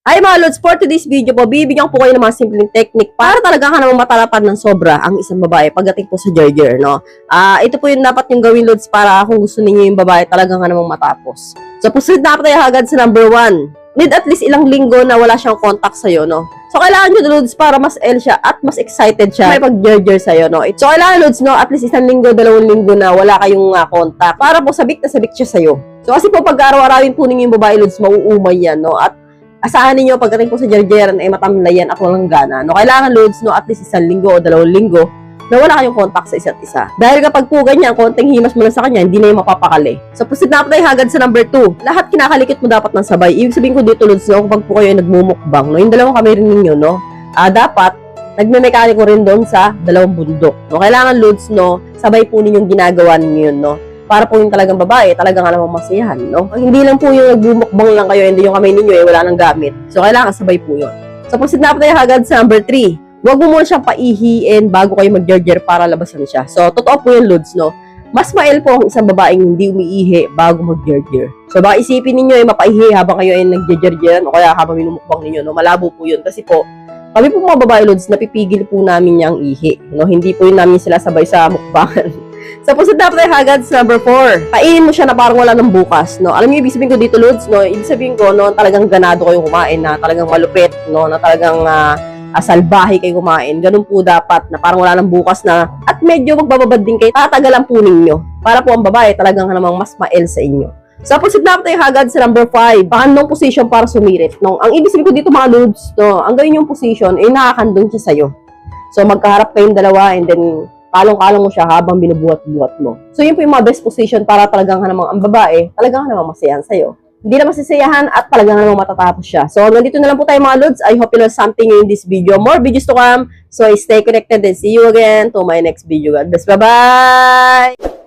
Hi mga Lods, for today's video po, bibigyan ko po kayo ng mga simpleng technique para talaga ka namang matalapad ng sobra ang isang babae pagdating po sa Jarger, no? Ito po yung dapat yung gawin, Lods, para kung gusto ninyo yung babae talaga ka namang matapos. So, proceed na tayo agad sa number 1. Need at least ilang linggo na wala siyang contact sa'yo, no? So, kailangan nyo, Lods, para mas siya at mas excited siya may pag-Jarger sa'yo, no? So, kailangan, Lods, no, at least isang linggo, 2 linggo na wala kayong contact para po sabik na sabik siya sa'yo. So, kasi po pag araw-arawin po ninyo yung babae, Lods, mauumay yan, no? At asahan ninyo pagdating po sa jarjeran ay matamlayan at walang gana. No, kailangan, Lods, no, at least 1 linggo o 2 linggo na wala kayong contact sa isa't isa. Dahil kapag po ganyan, konting himas mo lang sa kanya, hindi na yung mapapakali. So, proceed na tayo agad sa number 2. Lahat kinakalikit mo dapat ng sabay. Ibig sabihin ko dito, Lods, no, kapag po kayo ay nagmumukbang, no, yung dalawang kamay rin ninyo, no, dapat nagme-mekaniko rin doon sa dalawang bundok. No, kailangan, Lods, no, sabay po ninyong ginagawa ninyo yun, no, para po yung talagang babae, talagang namang masiyahan, no? Hindi lang po yung nagbumukbang lang kayo, hindi yung kamay ninyo, wala nang gamit. So, kailangan sabay po yun. So, proceed na tayo agad sa number 3. Huwag mo muna siyang paihiin bago kayo mag-jarger para labasan siya. So, totoo po yung, Lods, no? Mas mael po ang isang babaeng hindi umiihi bago mag-jarger. So, baka isipin ninyo ay mapaihi habang kayo ay nag-jargeran o kaya habang minumukbang ninyo, no? Malabo po yun. Kasi po, kami po mga babae, Lods, napipigil po namin niyang ihi, no? Hindi po yun namin sila sabay sa mukbangan. So, proceed na tayo agad sa number 4. Kainin mo siya na parang wala nang bukas, no? Alam niyo, ibig sabihin ko dito, Lods, no? Ibig sabihin ko, no, talagang ganado kayo kumain, na talagang malupit, no? Na talagang salbahe kayo kumain. Ganun po dapat, na parang wala nang bukas na, at medyo magbababad din kayo, tatagalan po ninyo. Para po ang babae, talagang namang mas mael sa inyo. So, proceed na tayo agad sa number 5. Pakandong position para sumirit, no? Ang ibig sabihin ko dito, mga Lods, no? Ang gawin yung position, ay nakakandong siya sa'yo. So, magkaharap kayong dalawa, and then kalong-kalong mo siya habang binubuhat-buhat mo. So, yun po yung mga best position para talagang namang ang babae, talagang namang masayahan sa'yo. Hindi na masisiyahan at talagang namang matatapos siya. So, nandito na lang po tayo mga Lods. I hope you learned something in this video. More videos to come. So, stay connected and see you again to my next video. God bless. Bye-bye!